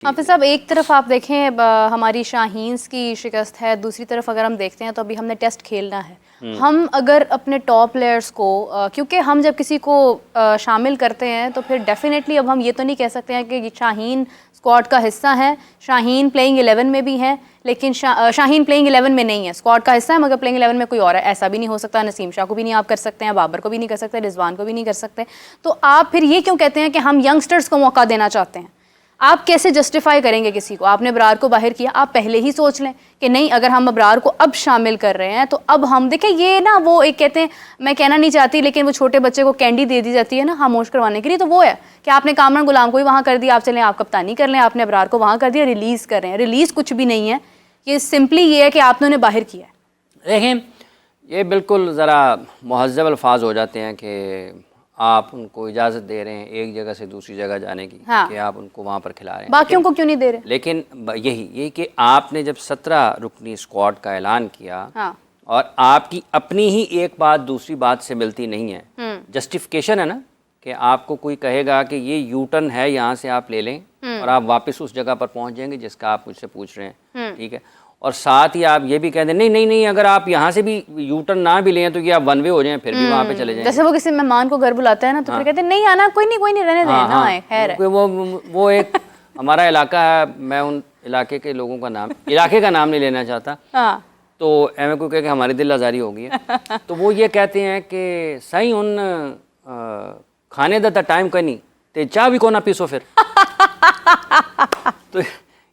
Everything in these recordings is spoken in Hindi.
हाफिज़ साहब, एक तरफ आप देखें हमारी शाहीन्स की शिकस्त है, दूसरी तरफ अगर हम देखते हैं तो अभी हमने टेस्ट खेलना है। हम अगर अपने टॉप प्लेयर्स को क्योंकि हम जब किसी को शामिल करते हैं तो फिर डेफिनेटली अब हम ये तो नहीं कह सकते हैं कि शाहीन स्क्वाड का हिस्सा है, शाहीन प्लेइंग 11 में भी हैं, लेकिन शाहीन प्लेइंग 11 में नहीं है, स्क्वाड का हिस्सा है मगर प्लेइंग 11 में कोई और है। ऐसा भी नहीं हो सकता, नसीम शाह को भी नहीं आप कर सकते हैं, बाबर को भी नहीं कर सकते, रिजवान को भी नहीं कर सकते। तो आप फिर ये क्यों कहते हैं कि हम यंगस्टर्स को मौका देना चाहते हैं? आप कैसे जस्टिफाई करेंगे किसी को? आपने अबरार को बाहर किया, आप पहले ही सोच लें कि नहीं, अगर हम अबरार को अब शामिल कर रहे हैं तो अब हम देखें, ये ना वो एक कहते हैं, मैं कहना नहीं चाहती लेकिन वो छोटे बच्चे को कैंडी दे दी जाती है ना खामोश करवाने के लिए, तो वो है कि आपने कामरान गुलाम को ही वहाँ कर दिया, आप चलें आप कप्तानी कर लें, आपने अबरार को वहाँ कर दिया, रिलीज़ कर रहे हैं। रिलीज़ कुछ भी नहीं है, ये सिंपली ये है कि आपने उन्हें बाहर किया है। देखें, ये बिल्कुल ज़रा महज़्ज़ब अल्फाज हो जाते हैं कि आप उनको इजाज़त दे रहे हैं एक जगह से दूसरी जगह जाने की, हाँ। कि आप उनको वहाँ पर खिला रहे हैं, बाकियों को क्यों नहीं दे रहे? लेकिन यही कि आपने जब 17 रुकनी स्क्वाड का ऐलान किया, हाँ। और आपकी अपनी ही एक बात दूसरी बात से मिलती नहीं है, जस्टिफिकेशन है ना कि आपको कोई कहेगा कि ये यू टर्न है, यहाँ से आप ले लें और आप वापस उस जगह पर पहुँच जाएंगे जिसका आप मुझसे पूछ रहे हैं, ठीक है। और साथ ही आप ये भी कह दें नहीं नहीं नहीं, अगर आप यहाँ से भी यू टर्न ना भी लें तो ये आप वन वे हो जाएं, फिर भी वहाँ पे चले जाएं। जैसे वो किसी मेहमान को घर बुलाता है ना तो फिर कहते हैं नहीं आना, कोई नहीं रहने देना, ना आए, खैर है। वो एक हमारा इलाका है, मैं उन इलाके के लोगों का नाम, इलाके का नाम नहीं लेना चाहता, तो एम को कह के हमारी दिल आज़ारी हो गई है। तो वो ये कहते हैं कि सही उन खाने दा टाइम कनी ते चाह भी को ना पीसो फिर। तो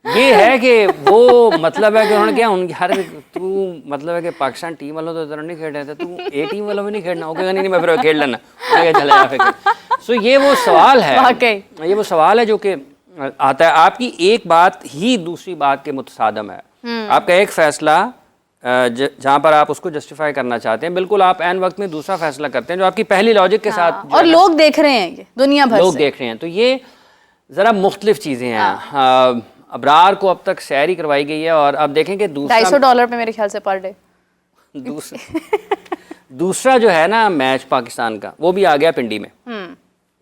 ये है कि वो मतलब है कि उन्होंने क्या, उनकी हर तू मतलब है कि पाकिस्तान टीम वालों तो इधर नहीं खेल रहे थे, तू ए टीम वालों में नहीं खेलना, ओके नहीं मैं फिर खेल लेना, चला जा। सो ये वो सवाल है, ये वो सवाल है जो कि आता है। आपकी एक बात ही दूसरी बात के मुतसादम है। आपका एक फैसला जहाँ पर आप उसको जस्टिफाई करना चाहते हैं, बिल्कुल आप एन वक्त में दूसरा फैसला करते हैं जो आपकी पहली लॉजिक के साथ, और लोग देख रहे हैं, ये दुनिया भर लोग देख रहे हैं। तो ये ज़रा मुख्तलिफ चीज़ें हैं। अबरार को अब तक सैरी करवाई गई है, और अब देखें कि दूसरा $250 पे मेरे ख्याल से पर डे। दूसरा जो है ना मैच पाकिस्तान का, वो भी आ गया पिंडी में।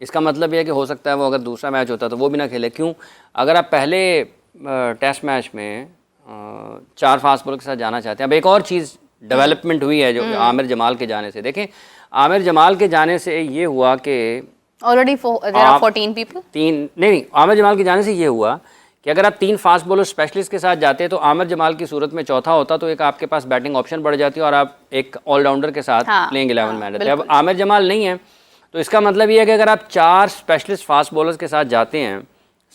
इसका मतलब यह है कि हो सकता है वो अगर दूसरा मैच होता तो वो भी ना खेले। क्यों? अगर आप पहले टेस्ट मैच में 4 फास्ट बॉलर के साथ जाना चाहते हैं। अब एक और चीज़ डेवलपमेंट हुई है जो आमिर जमाल के जाने से। देखें, आमिर जमाल के जाने से ये हुआ कि ऑलरेडी 14 पीपल, नहीं, आमिर जमाल के जाने से ये हुआ कि अगर आप 3 फास्ट बॉलर स्पेशलिस्ट के साथ जाते तो आमिर जमाल की सूरत में चौथा होता, तो एक आपके पास बैटिंग ऑप्शन बढ़ जाती है और आप एक ऑलराउंडर के साथ प्लेइंग 11 में रहते। अब आमिर जमाल नहीं है, तो इसका मतलब ये है कि अगर आप 4 स्पेशलिस्ट फास्ट बॉलर्स के साथ जाते हैं,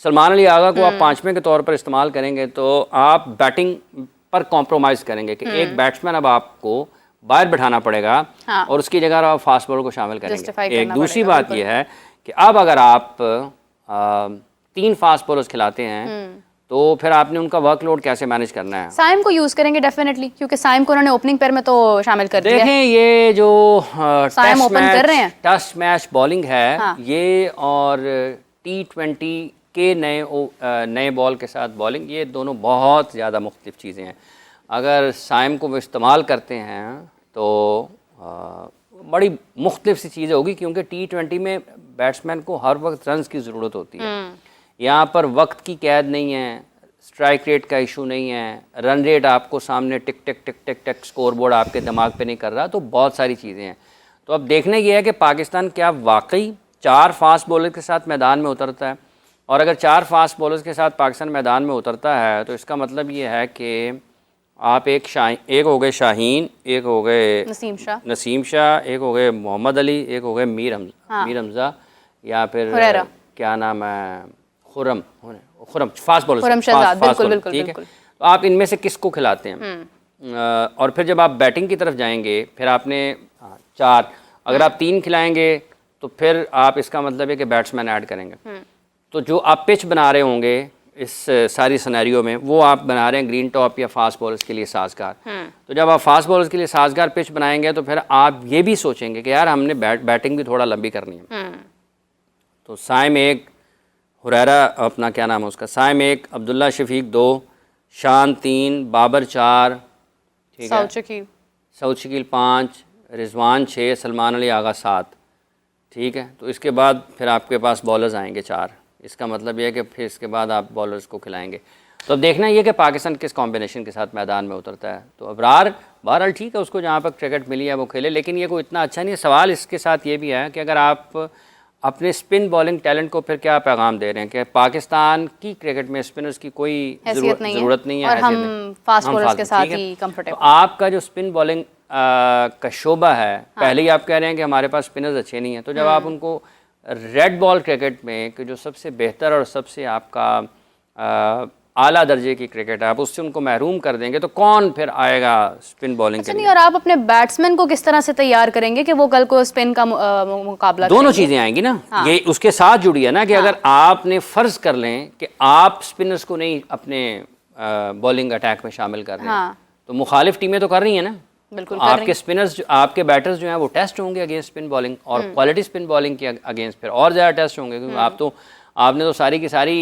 सलमान अली आगा को आप 5वें के तौर पर इस्तेमाल करेंगे, तो आप बैटिंग पर कॉम्प्रोमाइज़ करेंगे कि एक बैट्समैन अब आपको बाहर बैठाना पड़ेगा और उसकी जगह आप फास्ट बॉलर को शामिल करेंगे। एक दूसरी बात यह है कि अब अगर आप 3 फास्ट बॉलर्स खिलाते हैं तो फिर आपने उनका वर्कलोड कैसे मैनेज करना है? साइम को यूज करेंगे डेफिनेटली, क्योंकि साइम को उन्होंने ओपनिंग पेयर में तो शामिल कर दिया है। देखें, ये जो साइम ओपन कर रहे हैं, टेस्ट मैच बॉलिंग है ये, और T20 के नए बॉल के साथ बॉलिंग, ये दोनों बहुत ज़्यादा मुख्तलिफ चीज़ें हैं। अगर साइम को वो इस्तेमाल करते हैं तो बड़ी मुख्तलिफ सी चीज़ें होगी, क्योंकि T20 में बैट्समैन को हर वक्त रन्स की ज़रूरत होती है। यहाँ पर वक्त की कैद नहीं है, स्ट्राइक रेट का इशू नहीं है, रन रेट आपको सामने टिक टिक टिक टिक टिक स्कोर बोर्ड आपके दिमाग पे नहीं कर रहा, तो बहुत सारी चीज़ें हैं। तो अब देखने ये है कि पाकिस्तान क्या वाकई 4 फास्ट बॉलर के साथ मैदान में उतरता है, और अगर 4 फास्ट बॉलर्स के साथ पाकिस्तान मैदान में उतरता है तो इसका मतलब ये है कि आप एक हो गए शाहीन, एक हो गए नसीम शाह, एक हो गए मोहम्मद अली, एक हो गए मीर हमजा, या फिर क्या नाम है, खुरम फास्ट बॉलर, ठीक है। तो आप इनमें से किसको खिलाते हैं? और फिर जब आप बैटिंग की तरफ जाएंगे, फिर आपने 4, अगर आप 3 खिलाएंगे तो फिर आप, इसका मतलब है कि बैट्समैन ऐड करेंगे। तो जो आप पिच बना रहे होंगे इस सारी सिनेरियो में, वो आप बना रहे हैं ग्रीन टॉप या फास्ट बॉलर्स के लिए साजगार। तो जब आप फास्ट बॉलर्स के लिए साजगार पिच बनाएंगे तो फिर आप ये भी सोचेंगे कि यार हमने बैटिंग भी थोड़ा लंबी करनी है। तो साइम 1, हुरैरा अपना क्या नाम है उसका, साइम 1, अब्दुल्ला शफीक 2, शान 3, बाबर 4, ठीक है, सऊद शकील 5, रिजवान 6, सलमान अली आगा 7, ठीक है। तो इसके बाद फिर आपके पास बॉलर्स आएंगे 4, इसका मतलब ये है कि फिर इसके बाद आप बॉलर्स को खिलाएंगे। तो अब देखना ये कि पाकिस्तान किस कॉम्बिनेशन के साथ मैदान में उतरता है। तो अबरार बहरहाल ठीक है, उसको जहाँ पर क्रिकेट मिली है वो खेले, लेकिन ये कोई इतना अच्छा नहीं है। सवाल इसके साथ ये भी है कि अगर आप अपने स्पिन बॉलिंग टैलेंट को फिर क्या पैगाम दे रहे हैं कि पाकिस्तान की क्रिकेट में स्पिनर्स की कोई ज़रूरत नहीं है, और हम फास्ट बॉलर्स के साथ ही कंफर्टेबल। तो आपका जो स्पिन बॉलिंग का शोबा है, पहले ही आप कह रहे हैं कि हमारे पास स्पिनर्स अच्छे नहीं हैं, तो जब आप उनको रेड बॉल क्रिकेट में कि जो सबसे बेहतर और सबसे आपका आला दर्जे की क्रिकेट है, आप उससे उनको महरूम कर देंगे तो कौन फिर आएगा स्पिन बॉलिंग के लिए? नहीं, और आप अपने बैट्समैन को किस तरह से तैयार करेंगे कि वो कल को स्पिन का मुकाबला दोनों चीज़ें आएंगी ना। हाँ। ये उसके साथ जुड़ी है ना कि अगर आपने फ़र्ज़ कर लें कि आप स्पिनर्स को नहीं अपने बॉलिंग अटैक में शामिल कर रहे हैं, तो मुखालिफ टीमें तो कर रही हैं ना। बिल्कुल तो आपके स्पिनर्स, आपके बैटर्स जो हैं वो टेस्ट होंगे अगेंस्ट स्पिन बॉलिंग, और क्वालिटी स्पिन बॉलिंग के अगेंस्ट फिर और ज़्यादा टेस्ट होंगे, क्योंकि आपने तो सारी की सारी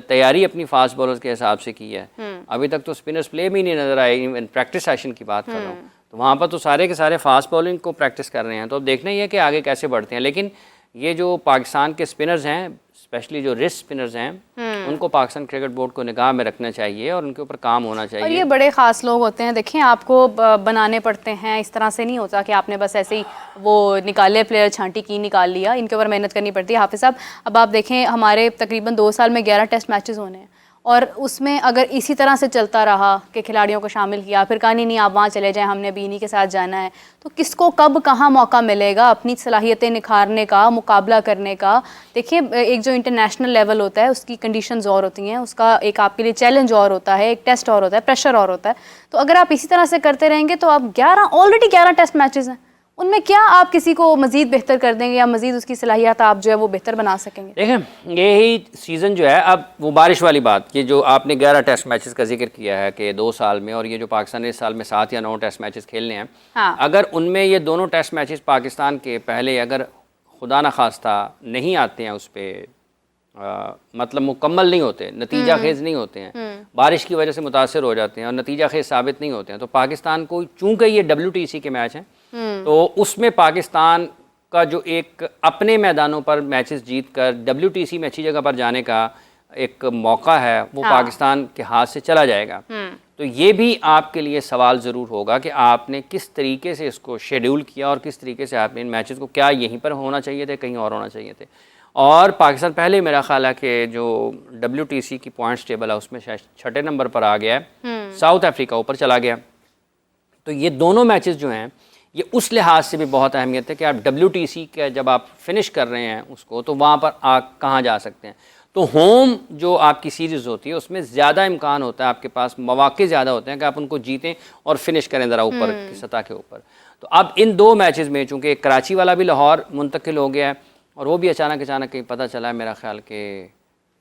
तैयारी अपनी फास्ट बॉलर्स के हिसाब से की है। अभी तक तो स्पिनर्स प्ले में ही नहीं नजर आए, इवन प्रैक्टिस सेशन की बात कर रहा हूँ, तो वहाँ पर तो सारे के सारे फास्ट बॉलिंग को प्रैक्टिस कर रहे हैं। तो अब देखना ही है कि आगे कैसे बढ़ते हैं। लेकिन ये जो पाकिस्तान के स्पिनर्स हैं, स्पेशली जो रिस्ट स्पिनर्स हैं, उनको पाकिस्तान क्रिकेट बोर्ड को निगाह में रखना चाहिए और उनके ऊपर काम होना चाहिए। और ये बड़े ख़ास लोग होते हैं, देखें आपको बनाने पड़ते हैं, इस तरह से नहीं होता कि आपने बस ऐसे ही वो निकाले प्लेयर, छांटी की निकाल लिया, इनके ऊपर मेहनत करनी पड़ती है। हाफिज़ साहब, अब आप देखें हमारे तकरीबन 2 साल में 11 टेस्ट मैचेस होने हैं, और उसमें अगर इसी तरह से चलता रहा कि खिलाड़ियों को शामिल किया, फिर कहा नहीं आप वहाँ चले जाएं, हमने भी इन्हीं के साथ जाना है, तो किसको कब कहाँ मौका मिलेगा अपनी सलाहियतें निखारने का, मुकाबला करने का। देखिए, एक जो इंटरनेशनल लेवल होता है उसकी कंडीशंस और होती हैं, उसका एक आपके लिए चैलेंज और होता है, एक टेस्ट और होता है, प्रेशर और होता है। तो अगर आप इसी तरह से करते रहेंगे तो आप ऑलरेडी 11 टेस्ट मैचेज़ हैं, उनमें क्या आप किसी को मज़ीद बेहतर कर देंगे या मज़ीद उसकी सलाहियत आप जो है वो बेहतर बना सकेंगे? देखें, यही सीज़न जो है, अब वो बारिश वाली बात कि जो आपने 11 टेस्ट मैचेस का जिक्र किया है कि 2 साल में, और ये जो पाकिस्तान ने इस साल में 7 या 9 टेस्ट मैचेस खेलने हैं, हाँ। अगर उनमें ये दोनों टेस्ट मैचेस पाकिस्तान के पहले अगर खुदा न खास्ता नहीं आते हैं उस पर, मतलब मुकम्मल नहीं होते, नतीजा खेज नहीं होते हैं, बारिश की वजह से मुतासर हो जाते हैं और नतीजा खेज साबित नहीं होते हैं, तो पाकिस्तान को, चूँकि ये WTC के मैच हैं, तो उसमें पाकिस्तान का जो एक अपने मैदानों पर मैचेस जीत कर WTC में अच्छी जगह पर जाने का एक मौका है, वो पाकिस्तान के हाथ से चला जाएगा। तो ये भी आपके लिए सवाल ज़रूर होगा कि आपने किस तरीके से इसको शेड्यूल किया और किस तरीके से आपने इन मैचेस को, क्या यहीं पर होना चाहिए थे, कहीं और होना चाहिए थे। और पाकिस्तान पहले मेरा ख्याल है कि जो WTC की पॉइंट्स टेबल है उसमें शायद 6ठे नंबर पर आ गया है, साउथ अफ्रीका ऊपर चला गया। तो ये दोनों मैचेस जो हैं ये उस लिहाज से भी बहुत अहमियत है कि आप WTC के जब आप फिनिश कर रहे हैं उसको, तो वहाँ पर आप कहाँ जा सकते हैं। तो होम जो आपकी सीरीज़ होती है उसमें ज़्यादा इम्कान होता है, आपके पास मौके ज़्यादा होते हैं कि आप उनको जीतें और फिनिश करें ज़रा ऊपर की सतह के ऊपर। तो अब इन 2 मैचेस में चूँकि कराची वाला भी लाहौर मुंतकिल हो गया है, और वो भी अचानक कहीं पता चला है मेरा ख्याल के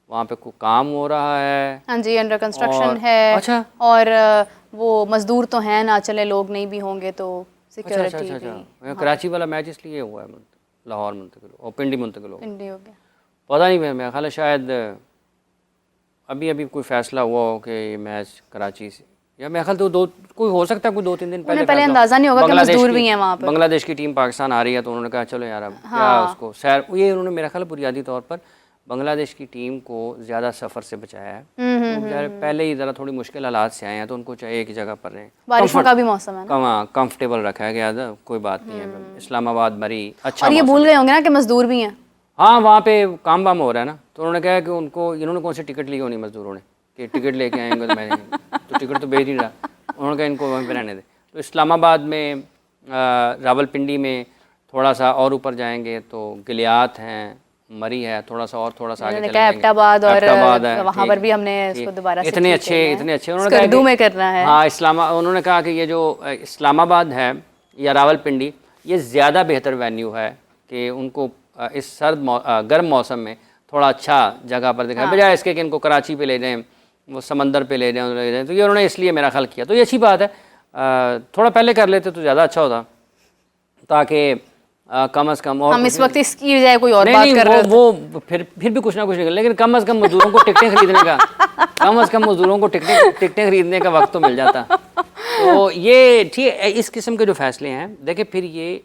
वहाँ पे कोई काम हो रहा है। हाँ जी, अंडर कंस्ट्रक्शन है। अच्छा, और वो मजदूर तो हैं ना, चले लोग नहीं भी होंगे तो सिक्योरिटी। अच्छा। कराची वाला मैच इसलिए हुआ है, लाहौर मुंतकिल और पिंडी मुंतकिल हो गया, पता नहीं, मेरा ख्याल है शायद अभी कोई फैसला हुआ हो कि ये मैच कराची से, या मेरा ख्याल तो कोई हो सकता है कोई 2-3 दिन पहले अंदाजा नहीं होगा कि मजदूर भी हैं वहाँ पर। बांग्लादेश की टीम पाकिस्तान आ रही है, तो उन्होंने कहा चलो यार अब क्या उसको सैर, ये उन्होंने मेरा ख्याल बुनियादी तौर पर बांग्लादेश की टीम को ज़्यादा सफ़र से बचाया है। तो पहले ही ज़रा थोड़ी मुश्किल हालात से आए हैं, तो उनको चाहिए एक जगह पर रहें, बारिशों का भी मौसम है ना, कंफर्टेबल रखा गया था, कोई बात नहीं है। इस्लामाबाद मरी अच्छा, और ये भूल गए होंगे ना कि मजदूर भी हैं। हाँ, वहाँ पे काम वाम हो रहा है ना, तो उन्होंने कहा कि उनको, इन्होंने कौन सी टिकट ली होनी मजदूरों ने कि टिकट लेके आएंगे, तो मैंने तो टिकट तो बेच नहीं रहा, उन्होंने कहा इनको वहीं पर रहने दे। तो इस्लामाबाद में, रावलपिंडी में थोड़ा सा और ऊपर जाएंगे तो गिलियात हैं, मरी है, थोड़ा सा आगे चलेंगे, एबटाबाद, और वहाँ पर भी हमने इसको दोबारा से इतने अच्छे उन्होंने कहा में करना है। हाँ, उन्होंने कहा कि ये जो इस्लामाबाद है या रावलपिंडी, ये ज़्यादा बेहतर वेन्यू है कि उनको इस गर्म मौसम में थोड़ा अच्छा जगह पर दिखाएं, बजाय इसके कि इनको कराची पे ले जाएं, वो समंदर पे ले जाएं। तो ये उन्होंने इसलिए मेरा ख्याल किया, तो ये अच्छी बात है। थोड़ा पहले कर लेते तो ज़्यादा अच्छा होता, ताकि कम अज़ कम, और हम इस वक्त इसकी बजाय कोई और बात कर रहे हैं, वो फिर भी कुछ ना कुछ निकल, लेकिन कम अज़ कम मजदूरों को टिकटें खरीदने का टिकटें खरीदने का वक्त तो मिल जाता। तो ये ठीक है, इस किस्म के जो फैसले हैं, देखिए फिर ये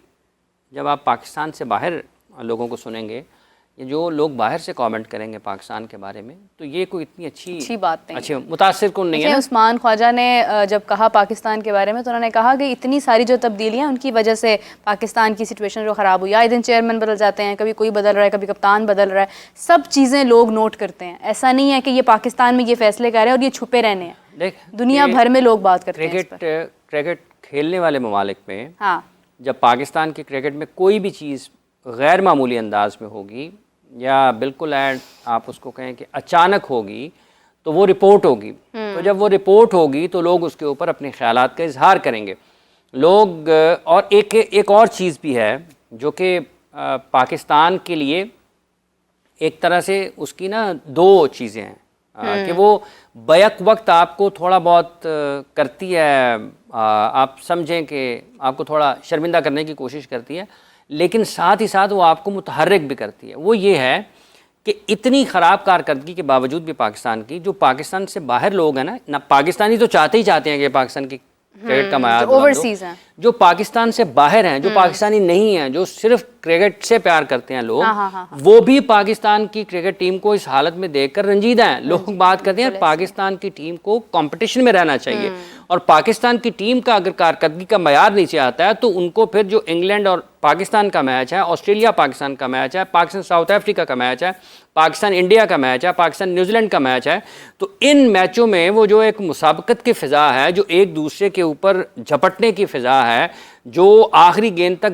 जब आप पाकिस्तान से बाहर लोगों को सुनेंगे जो लोग बाहर से कमेंट करेंगे पाकिस्तान के बारे में, तो ये कोई इतनी अच्छी बात नहीं, अच्छी मुतासिर कुन नहीं है ना। उस्मान ख्वाजा ने जब कहा पाकिस्तान के बारे में, तो उन्होंने कहा कि इतनी सारी जो तब्दीलियां उनकी वजह से पाकिस्तान की सिचुएशन जो ख़राब हुई, आए दिन चेयरमैन बदल जाते हैं, कभी कोई बदल रहा है, कभी कप्तान बदल रहा है, सब चीज़ें लोग नोट करते हैं। ऐसा नहीं है कि ये पाकिस्तान में ये फैसले कर रहे हैं और ये छुपे रहने हैं, देख दुनिया भर में लोग बात करते हैं। क्रिकेट खेलने वाले ममालिक में हाँ, जब पाकिस्तान के क्रिकेट में कोई भी चीज़ गैर मामूली अंदाज में होगी या बिल्कुल आप उसको कहें कि अचानक होगी, तो वो रिपोर्ट होगी। तो जब वो रिपोर्ट होगी तो लोग उसके ऊपर अपने ख्यालात का इजहार करेंगे लोग। और एक और चीज़ भी है जो कि पाकिस्तान के लिए एक तरह से उसकी ना दो चीज़ें हैं कि वो बैक वक्त आपको थोड़ा बहुत करती है, आप समझें कि आपको थोड़ा शर्मिंदा करने की कोशिश करती है, लेकिन साथ ही साथ वो आपको मुतहर्रिक भी करती है। वो ये है कि इतनी ख़राब कारकर्दगी के बावजूद भी पाकिस्तान की, जो पाकिस्तान से बाहर लोग हैं ना पाकिस्तानी तो चाहते ही चाहते हैं कि पाकिस्तान की क्रिकेट का मायार ओवरसीज हैं, जो पाकिस्तान से बाहर हैं, जो पाकिस्तानी नहीं हैं, जो सिर्फ क्रिकेट से प्यार करते हैं लोग, वो भी पाकिस्तान की क्रिकेट टीम को इस हालत में देखकर रंजीदा हैं। लोग बात करते हैं पाकिस्तान की टीम को कंपटीशन में रहना चाहिए, और पाकिस्तान की टीम का अगर कारकर्दगी का मयार नीचे आता है तो उनको फिर जो इंग्लैंड और पाकिस्तान का मैच है, ऑस्ट्रेलिया पाकिस्तान का मैच है, पाकिस्तान साउथ अफ्रीका का मैच है, पाकिस्तान इंडिया का मैच है, पाकिस्तान न्यूजीलैंड का मैच है, तो इन मैचों में वो जो एक मुसाबकत की फ़िज़ा है, जो एक दूसरे के ऊपर झपटने की फ़िज़ा है, जो आखिरी गेंद तक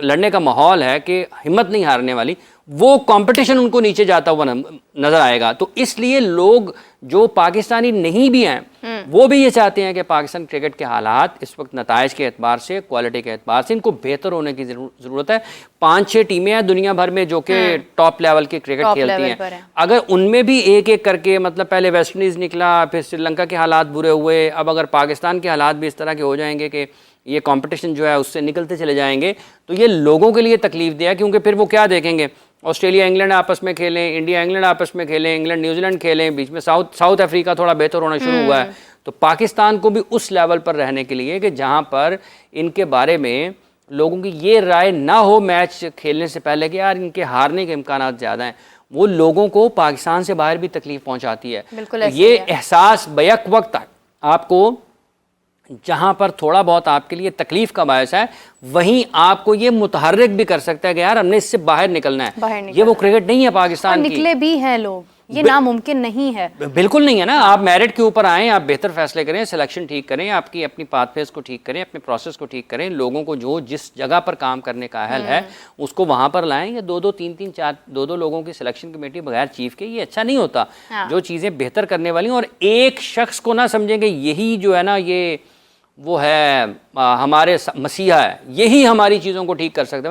लड़ने का माहौल है कि हिम्मत नहीं हारने वाली, वो कंपटीशन उनको नीचे जाता हुआ नजर आएगा। तो इसलिए लोग जो पाकिस्तानी नहीं भी हैं वो भी ये चाहते हैं कि पाकिस्तान क्रिकेट के हालात इस वक्त नताइज के एतबार से, क्वालिटी के एतबार से इनको बेहतर होने की ज़रूरत है। 5-6 टीमें हैं दुनिया भर में जो कि टॉप लेवल की क्रिकेट खेलती हैं, अगर उनमें भी एक एक करके, मतलब पहले वेस्ट इंडीज़ निकला, फिर श्रीलंका के हालात बुरे हुए, अब अगर पाकिस्तान के हालात भी इस तरह के हो जाएंगे कि ये कंपटीशन जो है उससे निकलते चले जाएंगे, तो ये लोगों के लिए तकलीफ दिया, क्योंकि फिर वो क्या देखेंगे, ऑस्ट्रेलिया इंग्लैंड आपस में खेलें, इंडिया इंग्लैंड आपस में खेलें, इंग्लैंड न्यूजीलैंड खेलें, बीच में साउथ अफ्रीका थोड़ा बेहतर होना शुरू हुआ है। तो पाकिस्तान को भी उस लेवल पर रहने के लिए कि जहां पर इनके बारे में लोगों की ये राय ना हो मैच खेलने से पहले कि यार इनके हारने के इम्कानात ज़्यादा हैं, वो लोगों को पाकिस्तान से बाहर भी तकलीफ पहुँचाती है। ये एहसास बैक वक्त आपको, जहां पर थोड़ा बहुत आपके लिए तकलीफ का बायस है, वहीं आपको ये मुतहर्रिक भी कर सकता है कि यार हमने इससे बाहर निकलना है। ये वो क्रिकेट नहीं है पाकिस्तान की। निकले भी हैं लोग, ये नामुमकिन नहीं है, बिल्कुल नहीं है ना। आप मेरिट के ऊपर आएँ, आप बेहतर फैसले करें, सिलेक्शन ठीक करें, आपकी अपनी पाथवेज को ठीक करें, अपने प्रोसेस को ठीक करें, लोगों को जो जिस जगह पर काम करने का अहल है उसको वहां पर लाएं। या 2-2, 3-3, 4 लोगों की सिलेक्शन कमेटी बगैर चीफ के, ये अच्छा नहीं होता। जो चीज़ें बेहतर करने वाली, और एक शख्स को ना समझेंगे यही जो है ना, ये वो है हमारे मसीहा है, यही हमारी चीज़ों को ठीक कर सकते हैं।